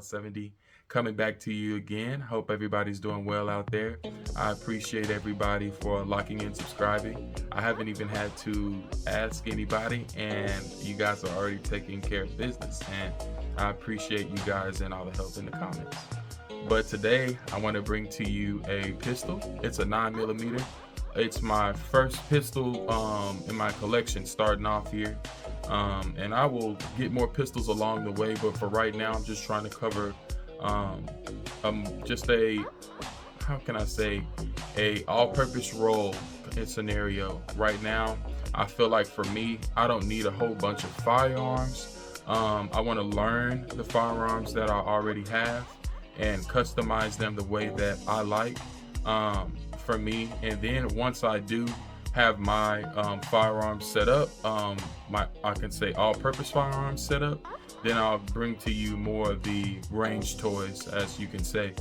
70 coming back to you again. Hope everybody's doing well out there. I appreciate everybody for locking in, subscribing. I haven't even had to ask anybody, and you guys are already taking care of business, and I appreciate you guys and all the help in the comments. But today I want to bring to you a pistol. It's a 9mm. It's my first pistol in my collection starting off here. And I will get more pistols along the way, but for right now I'm just trying to cover just a, how can I say, a all-purpose role scenario. Right now I feel like for me, I don't need a whole bunch of firearms. I want to learn the firearms that I already have and customize them the way that I like for me. And then once I do have my firearms set up, I can say all-purpose firearms set up, then I'll bring to you more of the range toys, as you can say.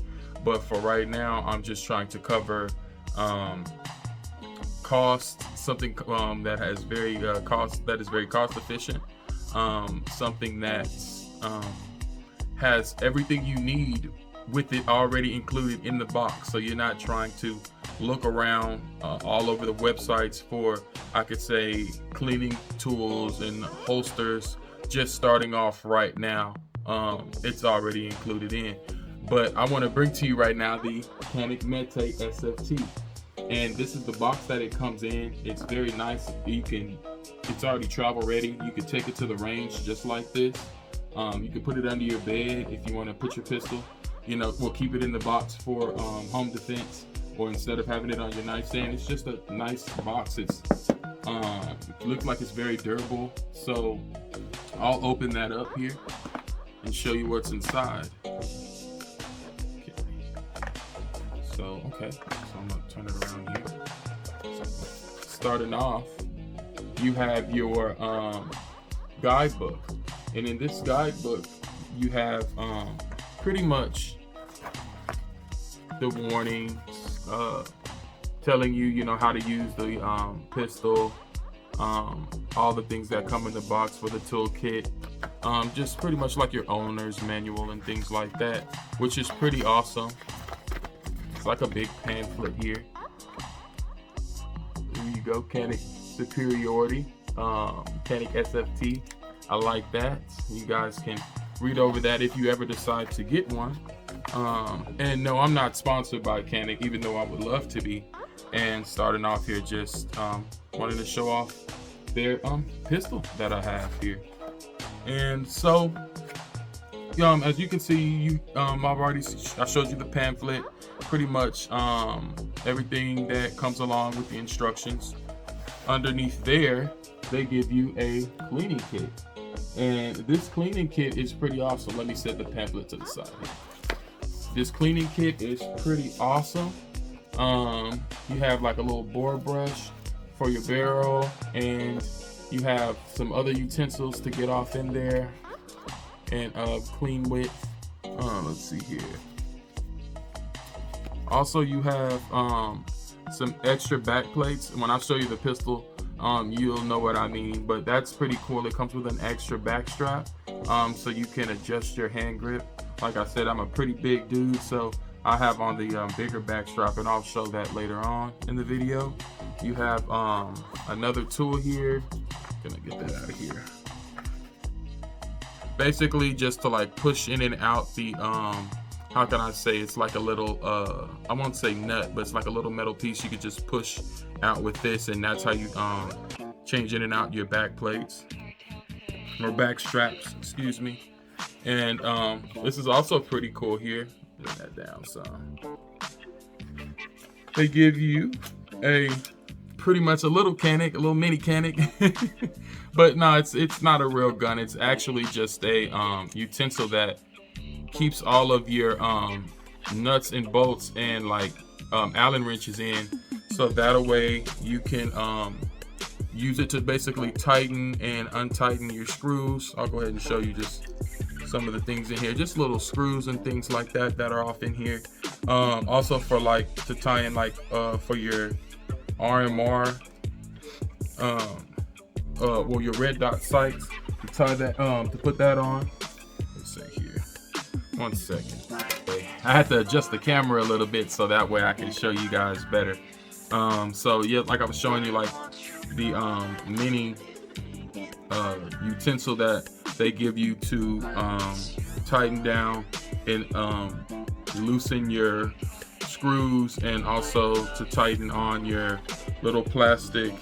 But for right now, I'm just trying to cover cost, something that has very that is very cost efficient, something that has everything you need with it already included in the box, so you're not trying to look around all over the websites for, I could say, cleaning tools and holsters. Just starting off right now, it's already included in. But I want to bring to you right now the Canik Mete SFT, and this is the box that it comes in. It's very nice. It's already travel ready. You can take it to the range just like this. You can put it under your bed if you want to put your pistol. We'll keep it in the box for home defense, or instead of having it on your nightstand. It's just a nice box. It looks like it's very durable. So I'll open that up here and show you what's inside. Okay, so I'm gonna turn it around here. Starting off, you have your guidebook, and in this guidebook you have pretty much the warnings, telling you, how to use the pistol, all the things that come in the box for the toolkit, just pretty much like your owner's manual and things like that, which is pretty awesome. It's like a big pamphlet here. There you go, Canik Superiority, Canik SFT. I like that. You guys can read over that if you ever decide to get one. And no, I'm not sponsored by Canik, even though I would love to be. And starting off here, just wanted to show off their pistol that I have here. And so as you can see, I showed you the pamphlet, pretty much everything that comes along with the instructions. Underneath there, they give you a cleaning kit, and this cleaning kit is pretty awesome. Let me set the pamphlet to the side here. This cleaning kit is pretty awesome. You have like a little bore brush for your barrel, and you have some other utensils to get off in there and clean with. Let's see here. Also, you have some extra back plates. When I show you the pistol, you'll know what I mean, but that's pretty cool. It comes with an extra back strap, so you can adjust your hand grip. Like I said, I'm a pretty big dude, so I have on the bigger back strap, and I'll show that later on in the video. You have another tool here. Gonna get that out of here. Basically, just to like push in and out the how can I say, it's like a little I won't say nut, but it's like a little metal piece you could just push out with this, and that's how you change in and out your back plates or back straps, excuse me. And this is also pretty cool here. Bring that down some. They give you pretty much a little Canik, a little mini Canik. But no, it's not a real gun. It's actually just a utensil that keeps all of your nuts and bolts and like Allen wrenches in, so that way you can use it to basically tighten and untighten your screws. I'll go ahead and show you just some of the things in here, just little screws and things like that that are off in here. Also for like to tie in like for your RMR, your red dot sights, to tie that to put that on. Let's see here. 1 second. I had to adjust the camera a little bit so that way I can show you guys better. So yeah, like I was showing you, like the mini utensil that they give you to tighten down and loosen your screws, and also to tighten on your little plastic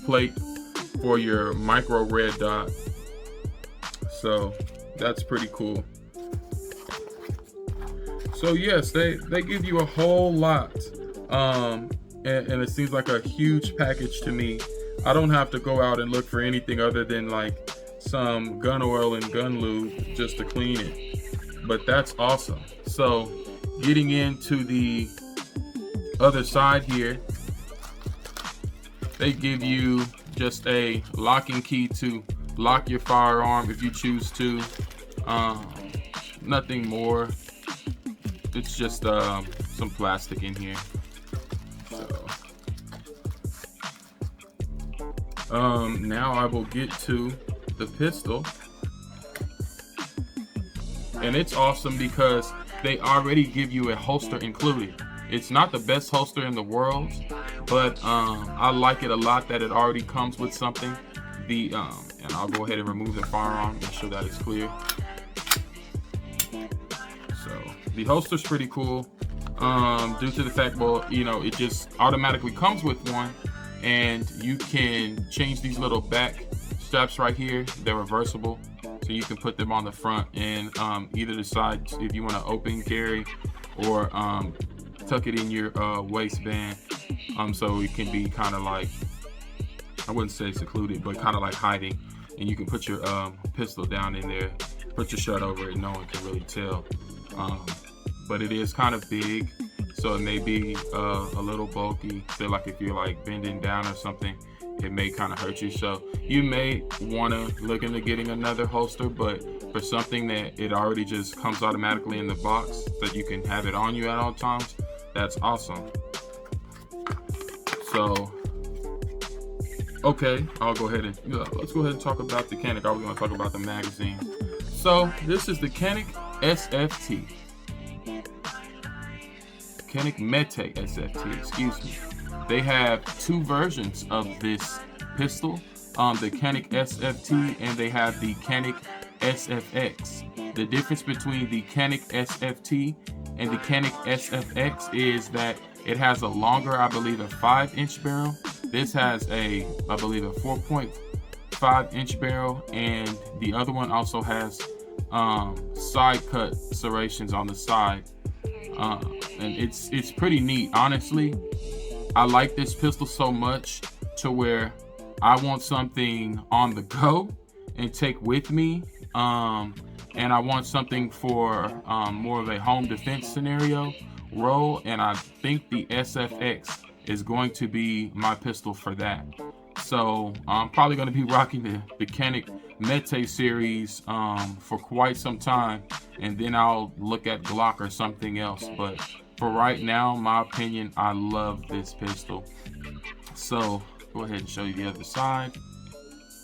plate for your micro red dot. So that's pretty cool. So yes, they give you a whole lot, and it seems like a huge package to me. I don't have to go out and look for anything other than like some gun oil and gun lube just to clean it. But that's awesome. So getting into the other side here, they give you just a locking key to lock your firearm if you choose to. Nothing more. It's just some plastic in here. So now I will get to the pistol, and it's awesome because they already give you a holster included. It's not the best holster in the world, but I like it a lot that it already comes with something. And I'll go ahead and remove the firearm, make sure that it's clear. So the holster's pretty cool, due to the fact, well, you know, it just automatically comes with one, and you can change these little back straps right here. They're reversible, so you can put them on the front and either decide if you want to open carry or tuck it in your waistband, so it can be kind of like, I wouldn't say secluded, but kind of like hiding, and you can put your pistol down in there, put your shirt over it, no one can really tell. But it is kind of big, so it may be a little bulky. So like if you're like bending down or something, it may kind of hurt you. So you may want to look into getting another holster, but for something that it already just comes automatically in the box that you can have it on you at all times, that's awesome. So okay, I'll go ahead and let's go ahead and talk about the Canik. I was going to talk about the magazine. So this is the Canik SFT. Canik Mete SFT, excuse me. They have two versions of this pistol, the Canik SFT, and they have the Canik SFX. The difference between the Canik SFT and the Canik SFX is that it has a longer, I believe, a 5-inch barrel. This has I believe, a 4.5-inch barrel, and the other one also has side cut serrations on the side, and it's pretty neat. Honestly, I like this pistol so much to where I want something on the go and take with me, and I want something for more of a home defense scenario role, and I think the SFX is going to be my pistol for that. So I'm probably going to be rocking the Canik Mete series for quite some time, and then I'll look at Glock or something else. But for right now, my opinion, I love this pistol. So go ahead and show you the other side.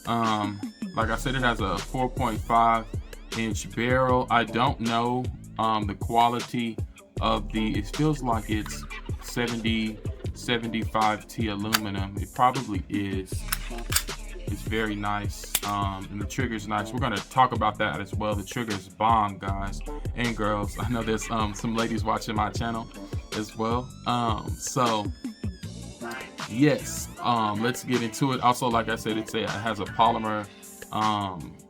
Like I said, it has a 4.5-inch barrel. I don't know the quality of it feels like it's 75T aluminum. It probably is. It's very nice, and the trigger's nice. We're gonna talk about that as well. The trigger's bomb, guys and girls. I know there's some ladies watching my channel as well. So yes, let's get into it. Also, like I said, it has a polymer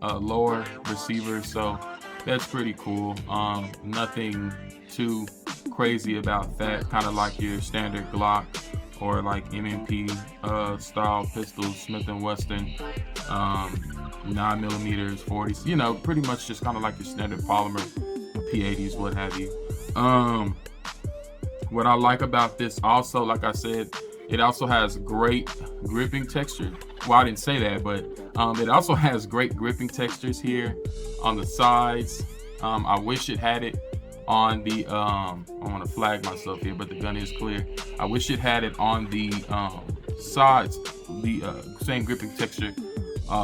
lower receiver, so that's pretty cool. Nothing too crazy about that. Kind of like your standard Glock or like MMP style pistols, Smith & Wesson, 9mm, 40s, you know, pretty much just kind of like your standard polymer P80s, what have you. What I like about this also, like I said, it also has great gripping texture. Well, I didn't say that, but it also has great gripping textures here on the sides. I wish it had it on the I want to flag myself here, but the gun is clear. I wish it had it on the sides, the same gripping texture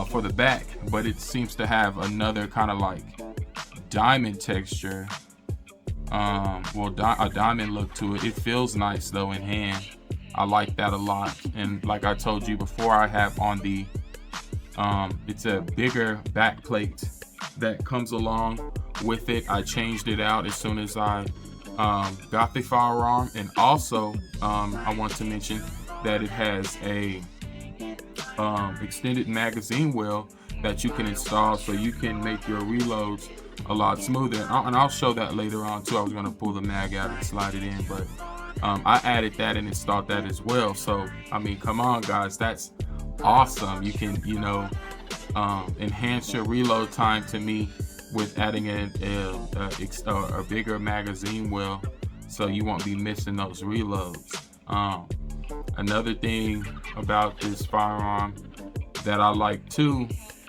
for the back, but it seems to have another kind of like diamond texture. Well, a diamond look to it. It feels nice though in hand. I like that a lot. And like I told you before, I have on the it's a bigger back plate that comes along with it. I changed it out as soon as I got the firearm. And also I want to mention that it has a extended magazine well that you can install, so you can make your reloads a lot smoother. And I'll show that later on too. I was going to pull the mag out and slide it in, but I added that and installed that as well. So I mean, come on guys, that's awesome. You can, you know, enhance your reload time to me with adding a bigger magazine well, so you won't be missing those reloads. Another thing about this firearm that I like too,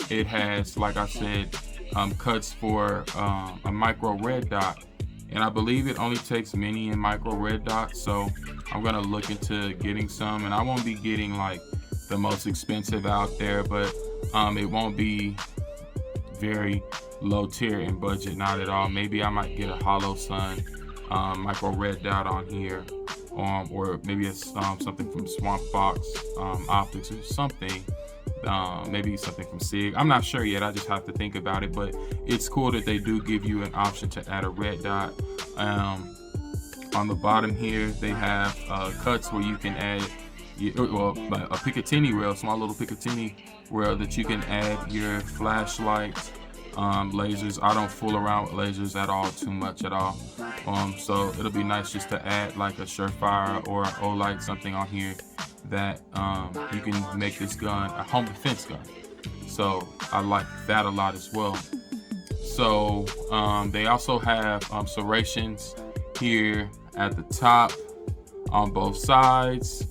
it has, like I said, cuts for a micro red dot, and I believe it only takes mini and micro red dots. So I'm gonna look into getting some, and I won't be getting like the most expensive out there, but it won't be very low tier in budget, not at all. Maybe I might get a Hollow Sun micro red dot on here, or maybe it's something from Swamp Fox Optics or something. Maybe something from SIG. I'm not sure yet. I just have to think about it, but it's cool that they do give you an option to add a red dot. On the bottom here, they have cuts where you can add a Picatinny rail, small little Picatinny rail that you can add your flashlights, lasers. I don't fool around with lasers at all, too much at all. So it'll be nice just to add like a Surefire or an Olight, something on here that you can make this gun a home defense gun. So I like that a lot as well. So they also have serrations here at the top on both sides,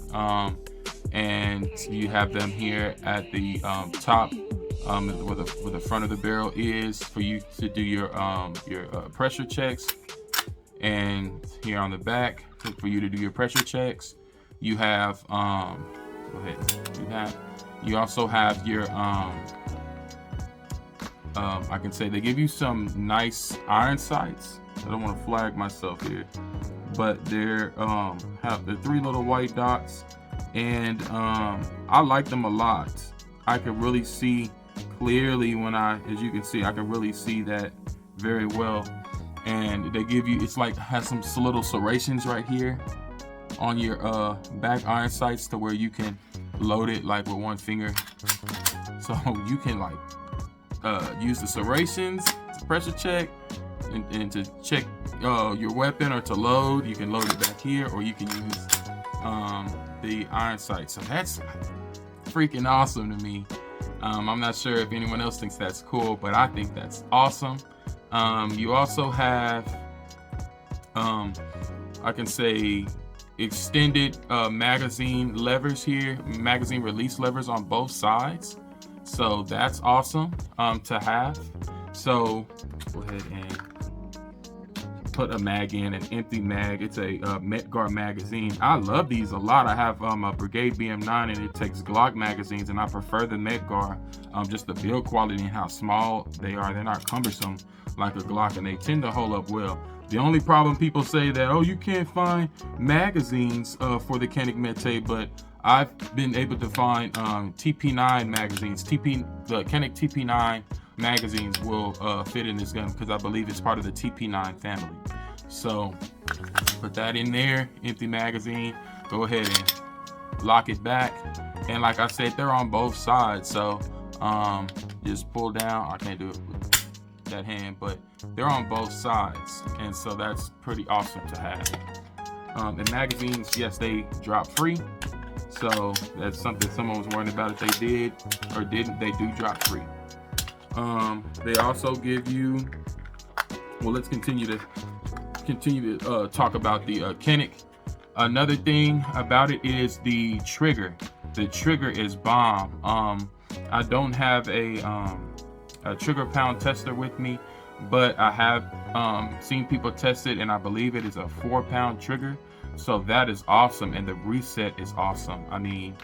and you have them here at the top where the front of the barrel is, for you to do your pressure checks, and here on the back for you to do your pressure checks. You have go ahead. You also have your I can say they give you some nice iron sights. I don't want to flag myself here, but they're have the 3 little white dots, and I like them a lot. I can really see clearly as you can see, I can really see that very well. And they give you, it's like has some little serrations right here on your back iron sights, to where you can load it like with one finger. So you can like use the serrations to pressure check and to check your weapon, or to load. You can load it back here, or you can use the iron sight. So that's freaking awesome to me. I'm not sure if anyone else thinks that's cool, but I think that's awesome. You also have I can say extended magazine levers here, magazine release levers on both sides. So that's awesome to have. So go ahead and put a mag in, an empty mag. It's a Medgar magazine. I love these a lot. I have a Brigade BM9, and it takes Glock magazines, and I prefer the Medgar. Just the build quality and how small they are. They're not cumbersome like a Glock, and they tend to hold up well. The only problem, people say that, oh, you can't find magazines for the Canik Mete, but I've been able to find TP9 magazines. The Canik TP9 magazines will fit in this gun, because I believe it's part of the TP9 family. So put that in there, empty magazine. Go ahead and lock it back. And like I said, they're on both sides. So just pull down. I can't do it with that hand, but they're on both sides, and so that's pretty awesome to have. And magazines, yes, they drop free, so that's something someone was worried about if they did or didn't. They do drop free. They also give you, well, let's continue to talk about the Canik. Another thing about it is the trigger. The trigger is bomb. I don't have a trigger pound tester with me, but I have seen people test it, and I believe it is a 4-pound trigger. So that is awesome, and the reset is awesome. I mean,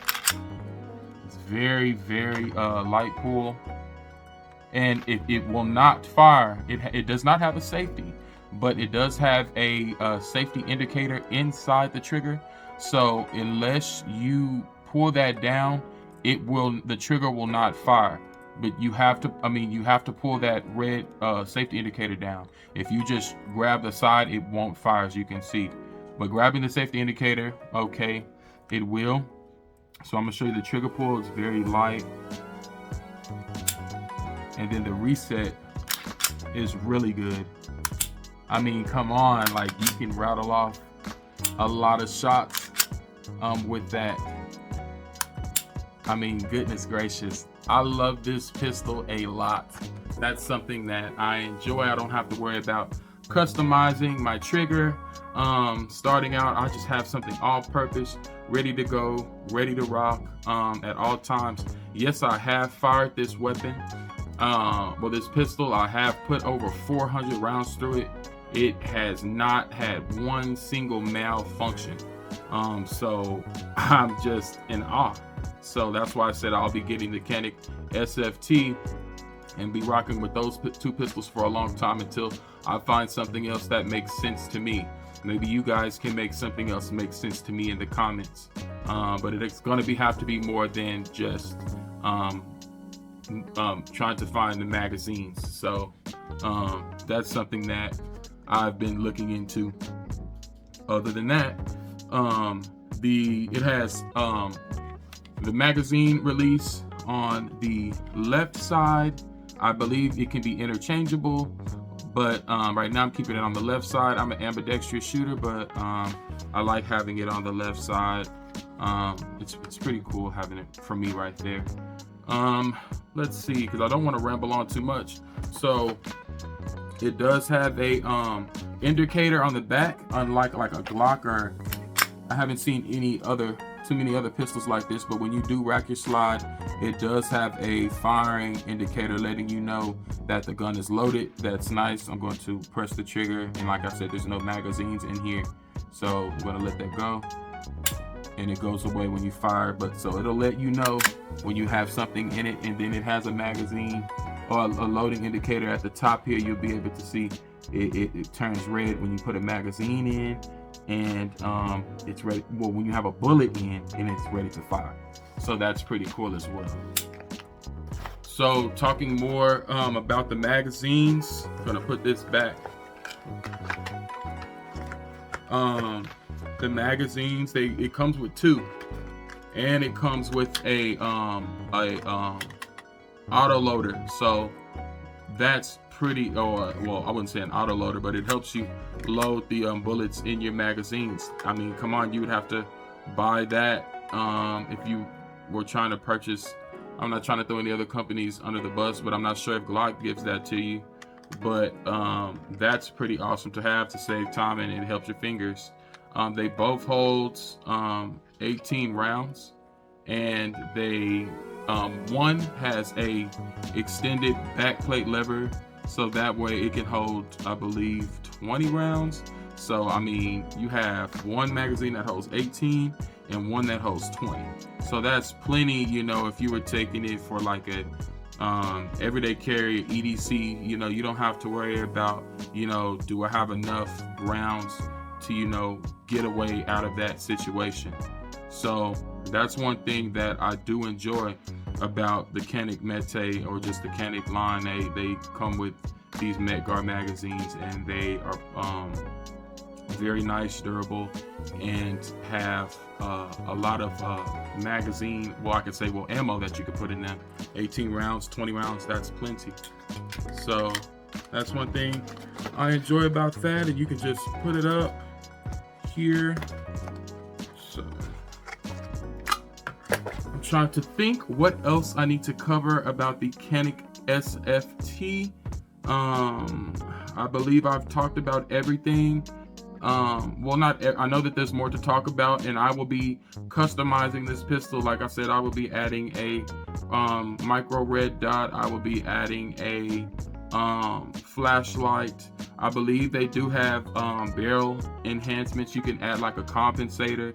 it's very, very light pull, and it will not fire. It does not have a safety, but it does have a safety indicator inside the trigger. So unless you pull that down, the trigger will not fire. But you have to pull that red safety indicator down. If you just grab the side, it won't fire, as you can see. But grabbing the safety indicator, okay, it will. So I'm gonna show you the trigger pull. It's very light. And then the reset is really good. I mean, come on, like you can rattle off a lot of shots with that. I mean, goodness gracious. I love this pistol a lot. That's something that I enjoy. I don't have to worry about customizing my trigger. Starting out, I just have something all-purpose, ready to go, ready to rock at all times. Yes, I have fired this weapon. Well, this pistol, I have put over 400 rounds through it. It has not had one single malfunction. So I'm just in awe. So that's why I said I'll be getting the Canik SFT and be rocking with those two pistols for a long time until I find something else that makes sense to me. Maybe you guys can make something else make sense to me in the comments. But it's going to have to be more than just trying to find the magazines. So that's something that I've been looking into. Other than that, it has the magazine release on the left side. I believe it can be interchangeable, but right now I'm keeping it on the left side. I'm an ambidextrous shooter, but I like having it on the left side. It's pretty cool having it for me right there. Let's see, because I don't want to ramble on too much. So it does have a indicator on the back, unlike like a Glock, or I haven't seen too many other pistols like this. But when you do rack your slide, it does have a firing indicator letting you know that the gun is loaded. That's nice. I'm going to press the trigger, and like I said, there's no magazines in here, so I'm going to let that go, and it goes away when you fire. But so it'll let you know when you have something in it, and then it has a magazine or a loading indicator at the top here. You'll be able to see it turns red when you put a magazine in, and it's ready. Well, when you have a bullet in, and it's ready to fire. So that's pretty cool as well. So talking more about the magazines, I'm gonna put this back. The magazines, it comes with two, and it comes with a auto loader. So that's pretty, well, I wouldn't say an auto loader, but it helps you load the bullets in your magazines. I mean, come on, you would have to buy that if you were trying to purchase. I'm not trying to throw any other companies under the bus, but I'm not sure if Glock gives that to you. But that's pretty awesome to have to save time, and it helps your fingers. They both hold 18 rounds, and they one has a extended backplate lever, so that way it can hold, I believe, 20 rounds. So I mean, you have one magazine that holds 18 and one that holds 20. So that's plenty, you know, if you were taking it for like a everyday carry, EDC, you know, you don't have to worry about, you know, do I have enough rounds to, you know, get away out of that situation. So that's one thing that I do enjoy about the Canik Mete, or just the Canik line. They come with these Medgar magazines, and they are very nice, durable, and have a lot of magazine, well, I could say, well, ammo that you could put in them. 18 rounds, 20 rounds, that's plenty. So that's one thing I enjoy about that, and you can just put it up here. So I'm trying to think what else I need to cover about the Canik SFT. I believe I've talked about everything. Well, I know that there's more to talk about, and I will be customizing this pistol. Like I said, I will be adding a micro red dot. I will be adding a flashlight. I believe they do have barrel enhancements. You can add like a compensator.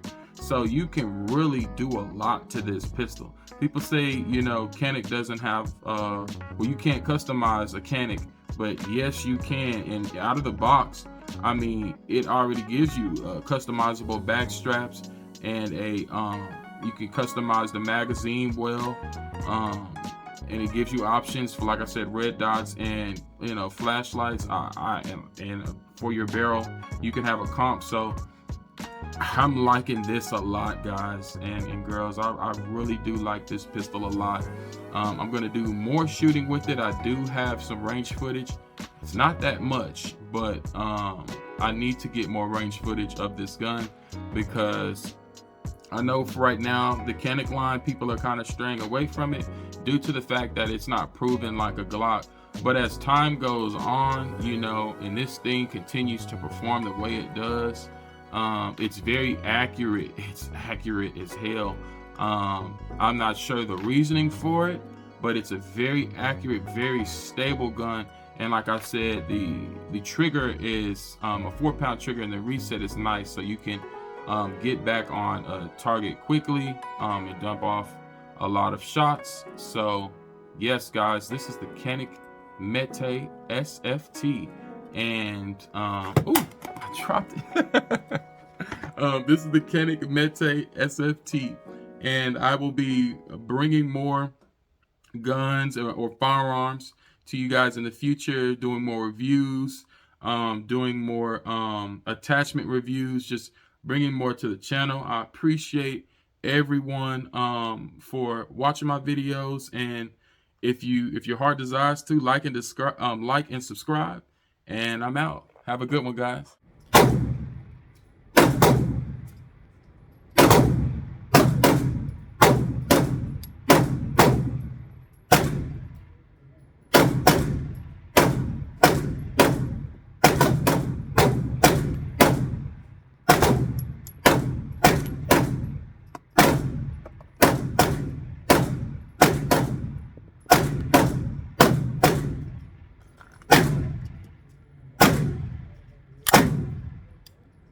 So you can really do a lot to this pistol. People say, you know, Canik doesn't have, well, you can't customize a Canik, but yes, you can. And out of the box, I mean, it already gives you customizable back straps and you can customize the magazine well. And it gives you options for, like I said, red dots and, you know, flashlights. And for your barrel, you can have a comp. So I'm liking this a lot, guys and girls. I really do like this pistol a lot. I'm gonna do more shooting with it. I do have some range footage. It's not that much, but I need to get more range footage of this gun, because I know for right now the Canik line, people are kind of straying away from it due to the fact that it's not proven like a Glock. But as time goes on, you know, and this thing continues to perform the way it does, it's very accurate. It's accurate as hell. I'm not sure the reasoning for it, but it's a very accurate, very stable gun. And like I said, the trigger is a 4-pound trigger, and the reset is nice, so you can get back on a target quickly and dump off a lot of shots. So yes, guys, this is the Canik Mete SFT, and ooh, I dropped it. This is the Canik Mete SFT, and I will be bringing more guns or firearms to you guys in the future, doing more reviews, doing more attachment reviews, just bringing more to the channel. I appreciate everyone for watching my videos, and if your heart desires to, like and subscribe, and I'm out. Have a good one, guys.